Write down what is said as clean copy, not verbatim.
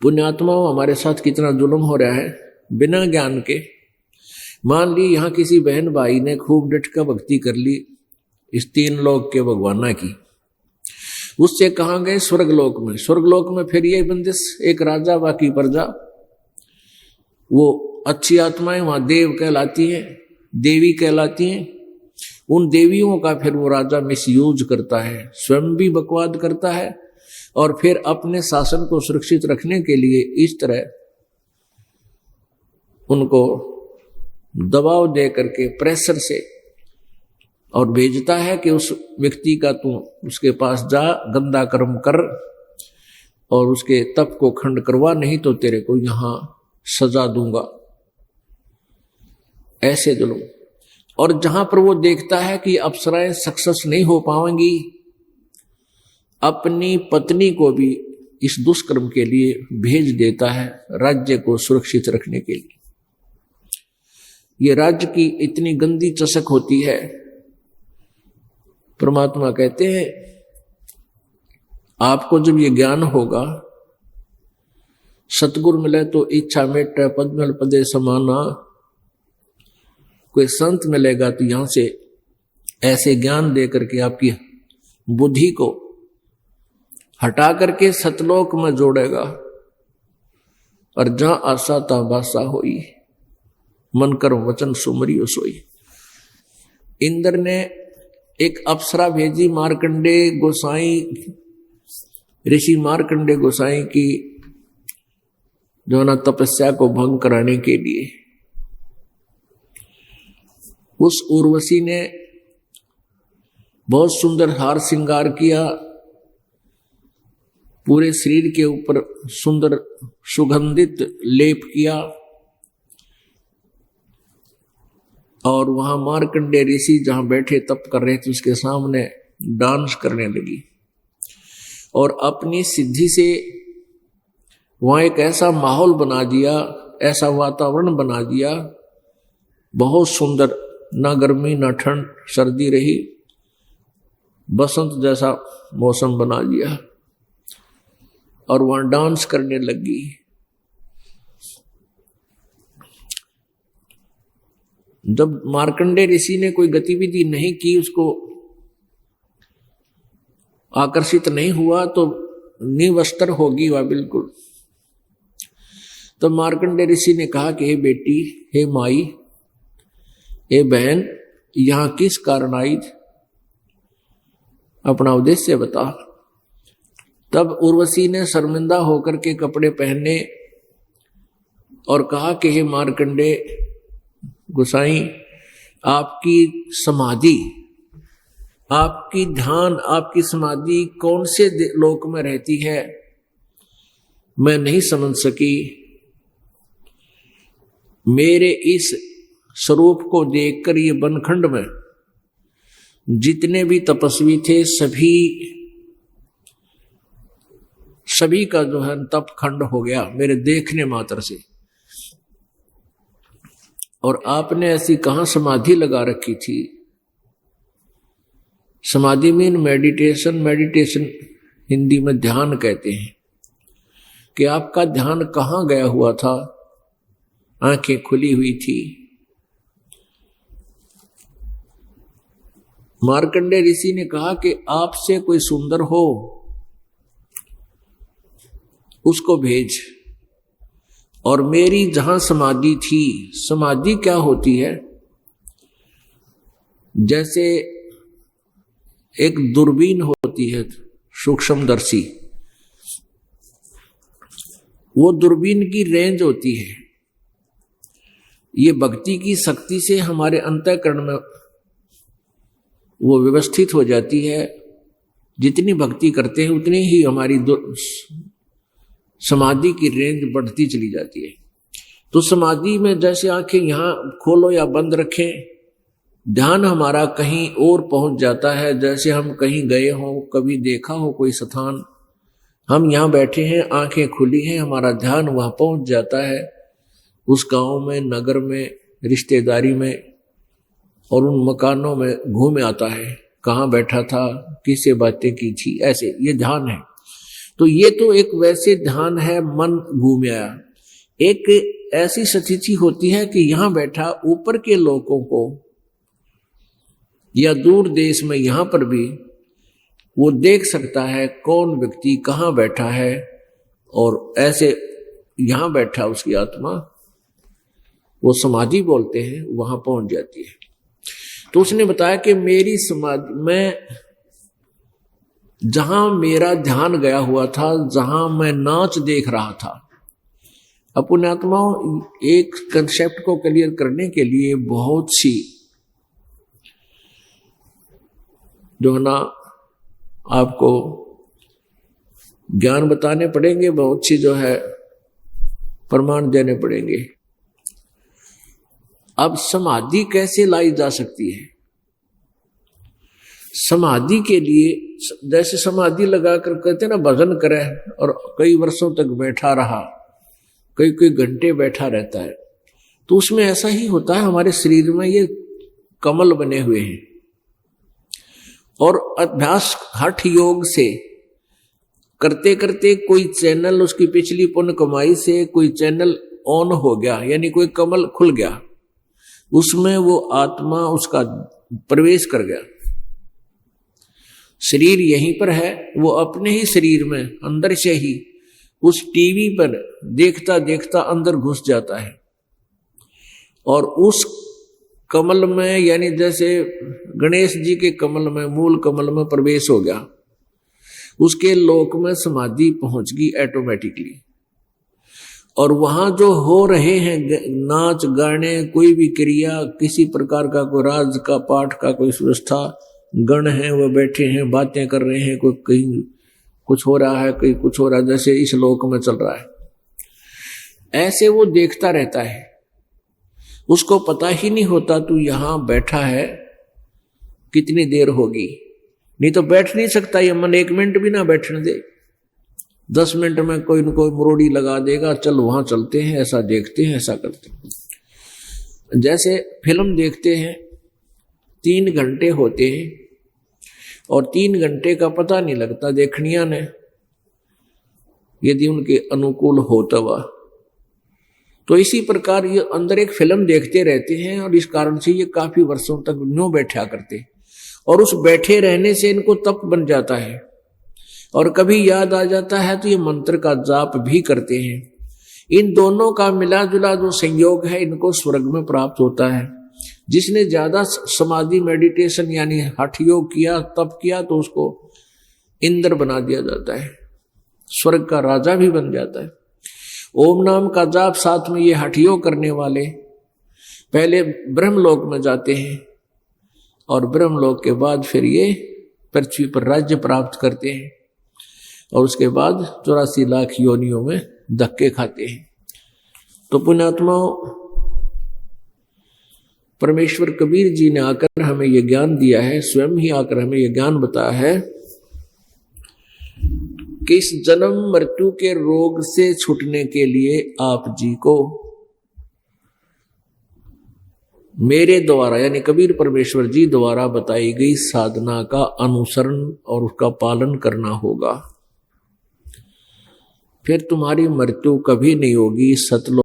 पुण्यात्माओं, हमारे साथ कितना जुल्म हो रहा है बिना ज्ञान के। मान ली यहाँ किसी बहन भाई ने खूब डट का भक्ति कर ली इस 3 लोक के भगवाना की, उससे कहाँ गए? स्वर्गलोक में। स्वर्गलोक में फिर यही बंदिश, एक राजा बाकी प्रजा। वो अच्छी आत्माएं वहां देव कहलाती हैं, देवी कहलाती हैं। उन देवियों का फिर वो राजा मिसयूज करता है, स्वयं भी बकवाद करता है और फिर अपने शासन को सुरक्षित रखने के लिए इस तरह उनको दबाव दे करके प्रेशर से और भेजता है कि उस व्यक्ति का तू उसके पास जा, गंदा कर्म कर और उसके तप को खंड करवा, नहीं तो तेरे को यहां सजा दूंगा। ऐसे जुल्म। और जहां पर वो देखता है कि अप्सराएं सक्सेस नहीं हो पाएंगी, अपनी पत्नी को भी इस दुष्कर्म के लिए भेज देता है, राज्य को सुरक्षित रखने के लिए। ये राज्य की इतनी गंदी चसक होती है। परमात्मा कहते हैं आपको जब ये ज्ञान होगा, सतगुरु मिले तो इच्छा मेटे पद्मल पदे समाना, कोई संत मिलेगा तो यहां से ऐसे ज्ञान दे करके आपकी बुद्धि को हटा करके सतलोक में जोड़ेगा। और जहां आशा ता बासा होई, मन कर वचन सुमरियो सोई। इंद्र ने एक अप्सरा भेजी मार्कंडे गोसाई, ऋषि मार्कंडे गोसाई की जो ना तपस्या को भंग कराने के लिए। उस उर्वशी ने बहुत सुंदर हार श्रृंगार किया, पूरे शरीर के ऊपर सुंदर सुगंधित लेप किया और वहां मार्कंडे ऋषि जहां बैठे तप कर रहे थे उसके सामने डांस करने लगी और अपनी सिद्धि से वहां एक ऐसा माहौल बना दिया, ऐसा वातावरण बना दिया, बहुत सुंदर, ना गर्मी ना ठंड, सर्दी रही, बसंत जैसा मौसम बना दिया और वहां डांस करने लगी। जब मार्कंडे ऋषि ने कोई गतिविधि नहीं की, उसको आकर्षित नहीं हुआ तो निवस्त्र होगी वह बिल्कुल। तो मार्कंडे ऋषि ने कहा कि हे बेटी, हे माई, हे बहन, यहां किस कारण आई? अपना उद्देश्य बता। तब उर्वशी ने शर्मिंदा होकर के कपड़े पहने और कहा कि हे मार्कंडे गोसाई, आपकी समाधि, आपकी ध्यान, आपकी समाधि कौन से लोक में रहती है मैं नहीं समझ सकी। मेरे इस स्वरूप को देखकर ये बनखंड में जितने भी तपस्वी थे सभी का जो है तप खंड हो गया मेरे देखने मात्र से। और आपने ऐसी कहां समाधि लगा रखी थी? समाधि मीन मेडिटेशन, मेडिटेशन हिंदी में ध्यान कहते हैं, कि आपका ध्यान कहां गया हुआ था? आंखें खुली हुई थी। मार्कंडे ऋषि ने कहा कि आपसे कोई सुंदर हो उसको भेज। और मेरी जहां समाधि थी, समाधि क्या होती है? जैसे एक दूरबीन होती है सूक्ष्मदर्शी, वो दूरबीन की रेंज होती है। ये भक्ति की शक्ति से हमारे अंतःकरण में वो व्यवस्थित हो जाती है। जितनी भक्ति करते हैं उतनी ही हमारी समाधि की रेंज बढ़ती चली जाती है। तो समाधि में जैसे आंखें यहां खोलो या बंद रखें, ध्यान हमारा कहीं और पहुंच जाता है। जैसे हम कहीं गए हो, कभी देखा हो कोई स्थान, हम यहां बैठे हैं, आंखें खुली हैं, हमारा ध्यान वहां पहुंच जाता है, उस गांव में, नगर में, रिश्तेदारी में और उन मकानों में घूम आता है, कहाँ बैठा था, किससे बातें की थी, ऐसे ये ध्यान है। तो ये तो एक वैसे ध्यान है, मन घूम आया। एक ऐसी स्थिति होती है कि यहां बैठा ऊपर के लोगों को या दूर देश में यहां पर भी वो देख सकता है कौन व्यक्ति कहां बैठा है, और ऐसे यहां बैठा उसकी आत्मा, वो समाधि बोलते हैं, वहां पहुंच जाती है। तो उसने बताया कि मेरी समाधि में जहां मेरा ध्यान गया हुआ था, जहां मैं नाच देख रहा था। अब पुण्यात्माओं, एक कंसेप्ट को क्लियर करने के लिए बहुत सी जो है ना आपको ज्ञान बताने पड़ेंगे, बहुत सी जो है प्रमाण देने पड़ेंगे। अब समाधि कैसे लाई जा सकती है? समाधि के लिए जैसे समाधि लगाकर कहते ना भजन करे और कई वर्षों तक बैठा रहा, कई कई घंटे बैठा रहता है, तो उसमें ऐसा ही होता है। हमारे शरीर में ये कमल बने हुए हैं, और अभ्यास हठ योग से करते करते कोई चैनल उसकी पिछली पुण्य कमाई से कोई चैनल ऑन हो गया, यानी कोई कमल खुल गया, उसमें वो आत्मा उसका प्रवेश कर गया। शरीर यहीं पर है, वो अपने ही शरीर में अंदर से ही उस टीवी पर देखता देखता अंदर घुस जाता है, और उस कमल में, यानी जैसे गणेश जी के कमल में, मूल कमल में प्रवेश हो गया, उसके लोक में समाधि पहुंच गई ऑटोमेटिकली। और वहां जो हो रहे हैं नाच गाने, कोई भी क्रिया, किसी प्रकार का कोई राज का पाठ का कोई व्यवस्था, गण हैं वो बैठे हैं बातें कर रहे हैं, कोई कहीं कुछ हो रहा है, कहीं कुछ हो रहा है, जैसे इस लोक में चल रहा है, ऐसे वो देखता रहता है। उसको पता ही नहीं होता तू यहां बैठा है कितनी देर होगी, नहीं तो बैठ नहीं सकता ये मन, एक मिनट भी ना बैठने दे। 10 मिनट में कोई न कोई मुरोड़ी लगा देगा, चल वहां चलते हैं, ऐसा देखते हैं, ऐसा करते हैं। जैसे फिल्म देखते हैं, 3 घंटे होते हैं और 3 घंटे का पता नहीं लगता देखनिया ने, यदि उनके अनुकूल होता हुआ। तो इसी प्रकार ये अंदर एक फिल्म देखते रहते हैं, और इस कारण से ये काफी वर्षों तक न्यों बैठा करते, और उस बैठे रहने से इनको तप बन जाता है, और कभी याद आ जाता है तो ये मंत्र का जाप भी करते हैं। इन दोनों का मिला जुला जो संयोग है, इनको स्वर्ग में प्राप्त होता है। जिसने ज्यादा समाधि मेडिटेशन यानी हठ योग किया, तप किया, तो उसको इंद्र बना दिया जाता है, स्वर्ग का राजा भी बन जाता है। ओम नाम का जाप साथ में ये हठ योग करने वाले पहले ब्रह्मलोक में जाते हैं, और ब्रह्मलोक के बाद फिर ये पृथ्वी पर राज्य प्राप्त करते हैं, और उसके बाद 84 लाख योनियों में धक्के खाते हैं। तो पुण्यात्माओं, परमेश्वर कबीर जी ने आकर हमें यह ज्ञान दिया है, स्वयं ही आकर हमें यह ज्ञान बताया है कि इस जन्म मृत्यु के रोग से छूटने के लिए आप जी को मेरे द्वारा, यानी कबीर परमेश्वर जी द्वारा बताई गई साधना का अनुसरण और उसका पालन करना होगा। फिर तुम्हारी मृत्यु कभी नहीं होगी, सतलोक